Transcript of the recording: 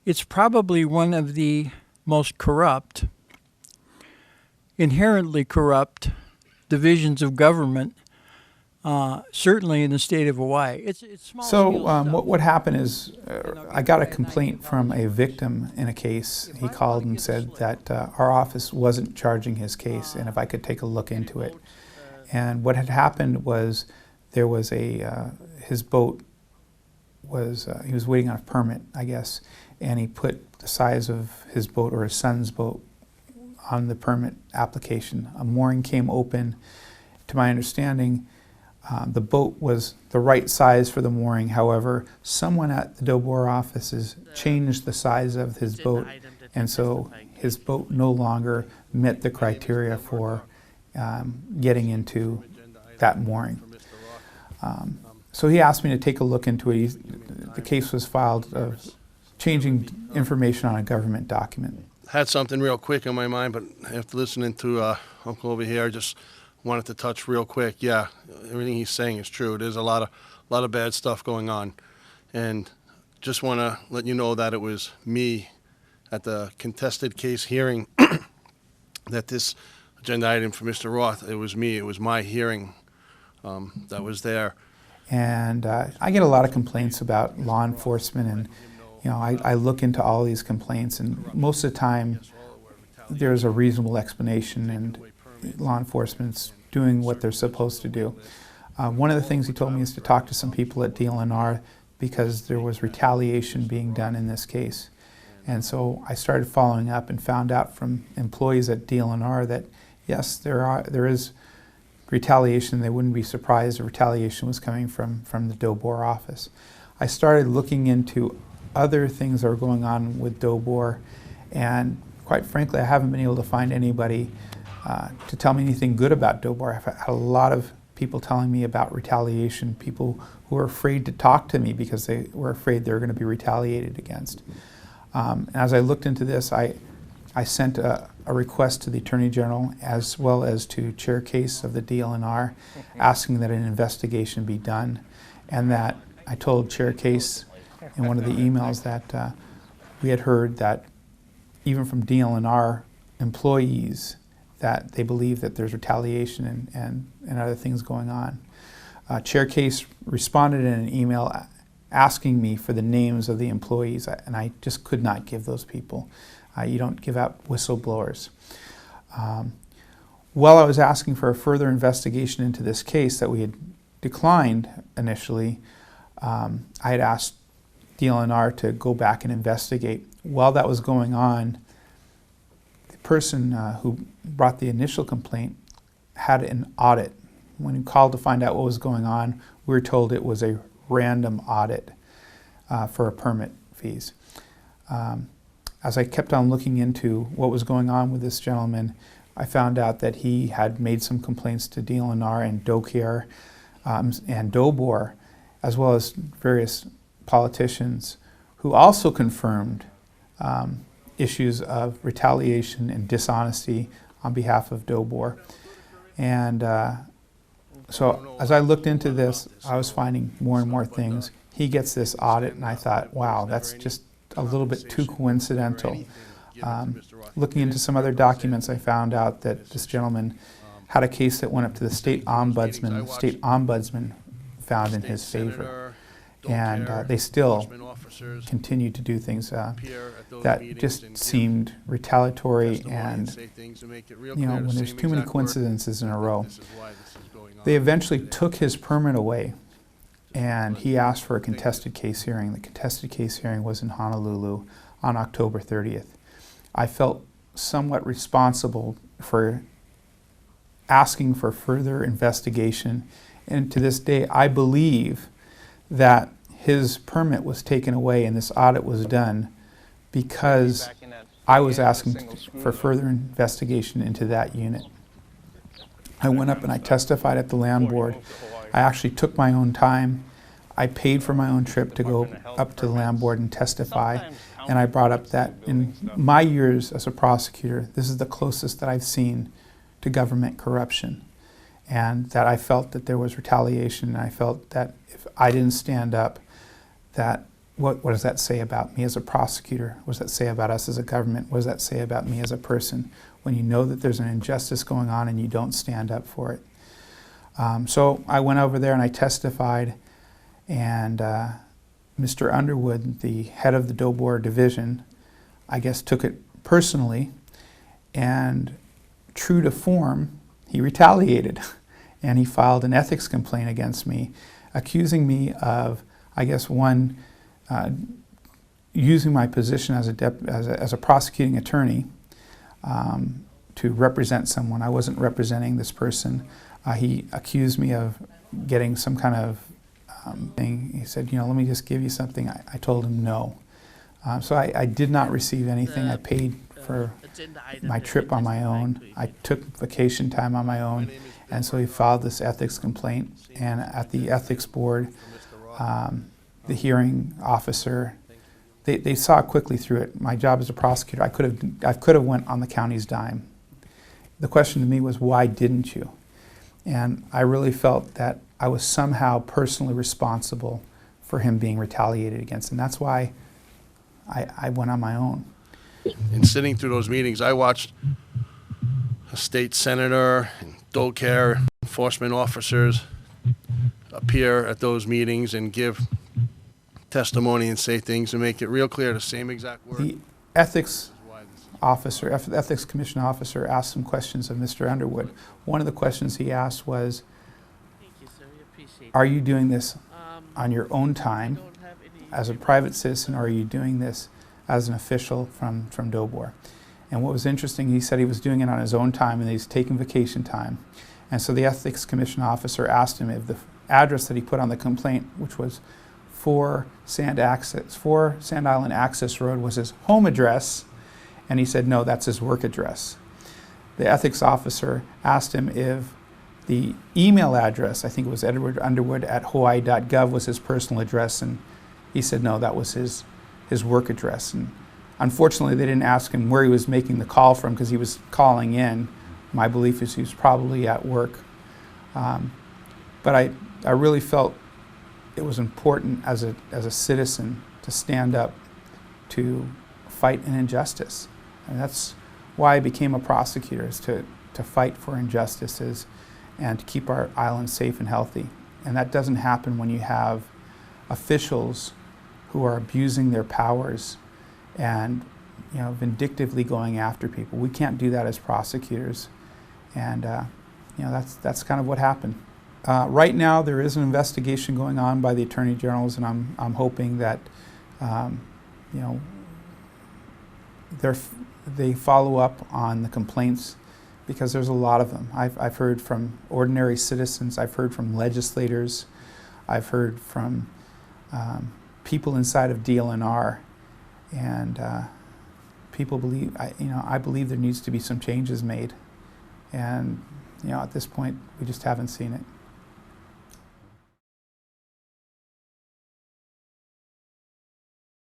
It's probably one of the most corrupt, inherently corrupt divisions of government, certainly in the state of Hawaii. It's small So scale stuff. what happened is I got a complaint from a victim in a case. He called and said that our office wasn't charging his case and if I could take a look into it. And what had happened was there was his boat was, he was waiting on a permit, I guess, and he put the size of his boat or his son's boat on the permit application. A mooring came open. To my understanding, the boat was the right size for the mooring. However, someone at the DLNR offices changed the size of his boat, and so his boat no longer met the criteria for getting into that mooring. So he asked me to take a look into it. The case was filed of changing information on a government document. Had something real quick in my mind, but after listening to Uncle over here, I just wanted to touch real quick. Yeah, everything he's saying is true. There's a lot of bad stuff going on, and just want to let you know that it was me at the contested case hearing that this agenda item for Mr. Roth. It was me. It was my hearing that was there. And I get a lot of complaints about law enforcement, and I look into all these complaints, and most of the time there's a reasonable explanation, and law enforcement's doing what they're supposed to do. One of the things he told me is to talk to some people at DLNR because there was retaliation being done in this case. And so I started following up and found out from employees at DLNR that yes, there is retaliation. They wouldn't be surprised if retaliation was coming from the DLNR office. I started looking into other things that are going on with DLNR, and quite frankly, I haven't been able to find anybody to tell me anything good about DLNR. I've had a lot of people telling me about retaliation, people who are afraid to talk to me because they were afraid they were going to be retaliated against. And as I looked into this, I sent a request to the Attorney General as well as to Chair Case of the DLNR asking that an investigation be done, and that I told Chair Case in one of the emails that we had heard that even from DLNR employees that they believe that there's retaliation and other things going on. Chair Case responded in an email asking me for the names of the employees, and I just could not give those people. You don't give out whistleblowers. While I was asking for a further investigation into this case that we had declined initially, I had asked DLNR to go back and investigate. While that was going on, the person who brought the initial complaint had an audit. When he called to find out what was going on, we were told it was a random audit for permit fees. As I kept on looking into what was going on with this gentleman, I found out that he had made some complaints to DLNR and DOCARE and DOBOR, as well as various politicians who also confirmed issues of retaliation and dishonesty on behalf of DOBOR. And so as I looked into this, I was finding more and more things. He gets this audit, and I thought, wow, that's just a little bit too coincidental. Looking into some other documents, I found out that this gentleman had a case that went up to the state ombudsman. The state ombudsman found in his favor. And they still continue to do things that just seemed retaliatory, and when there's too many coincidences in a row. They eventually took his permit away, and he asked for a contested case hearing. The contested case hearing was in Honolulu on October 30th. I felt somewhat responsible for asking for further investigation, and to this day I believe that his permit was taken away and this audit was done because I was asking for further investigation into that unit. I went up and I testified at the land board. I actually took my own time. I paid for my own trip to go up to the land board and testify, and I brought up that in my years as a prosecutor, this is the closest that I've seen to government corruption, and that I felt that there was retaliation, and I felt that if I didn't stand up, that what does that say about me as a prosecutor? What does that say about us as a government? What does that say about me as a person when you know that there's an injustice going on and you don't stand up for it? So I went over there and I testified, and Mr. Underwood, the head of the DOBOR division, I guess took it personally, and true to form, he retaliated and he filed an ethics complaint against me, accusing me of, I guess, using my position as a prosecuting attorney to represent someone. I wasn't representing this person. He accused me of getting some kind of thing. He said, let me just give you something. I told him no. So I did not receive anything. I paid for my trip on my own. I took vacation time on my own. And so he filed this ethics complaint. And at the ethics board, the hearing officer, they saw quickly through it. My job as a prosecutor, I could have went on the county's dime. The question to me was, why didn't you? And I really felt that I was somehow personally responsible for him being retaliated against. And that's why I went on my own. In sitting through those meetings, I watched a state senator and DOCARE enforcement officers appear at those meetings and give testimony and say things and make it real clear, the same exact word. The ethics officer, ethics commission officer, asked some questions of Mr. Underwood. One of the questions he asked was, are you doing this on your own time as a private citizen, or are you doing this as an official from DOBOR? And what was interesting, he said he was doing it on his own time and he's taking vacation time. And so the ethics commission officer asked him if the address that he put on the complaint, which was 4 Sand Island Access Road, was his home address. And he said, no, that's his work address. The ethics officer asked him if the email address, I think it was Edward Underwood at hawaii.gov, was his personal address, and he said no, that was his work address. And unfortunately, they didn't ask him where he was making the call from because he was calling in. My belief is he was probably at work. But I really felt it was important as a citizen to stand up to fight an injustice. And that's why I became a prosecutor, is to fight for injustices and to keep our island safe and healthy. And that doesn't happen when you have officials who are abusing their powers and vindictively going after people. We can't do that as prosecutors. And that's kind of what happened. Right now there is an investigation going on by the Attorney Generals, and I'm hoping that they follow up on the complaints, because there's a lot of them. I've heard from ordinary citizens, I've heard from legislators, I've heard from people inside of DLNR, and people believe, I believe there needs to be some changes made, and at this point we just haven't seen it.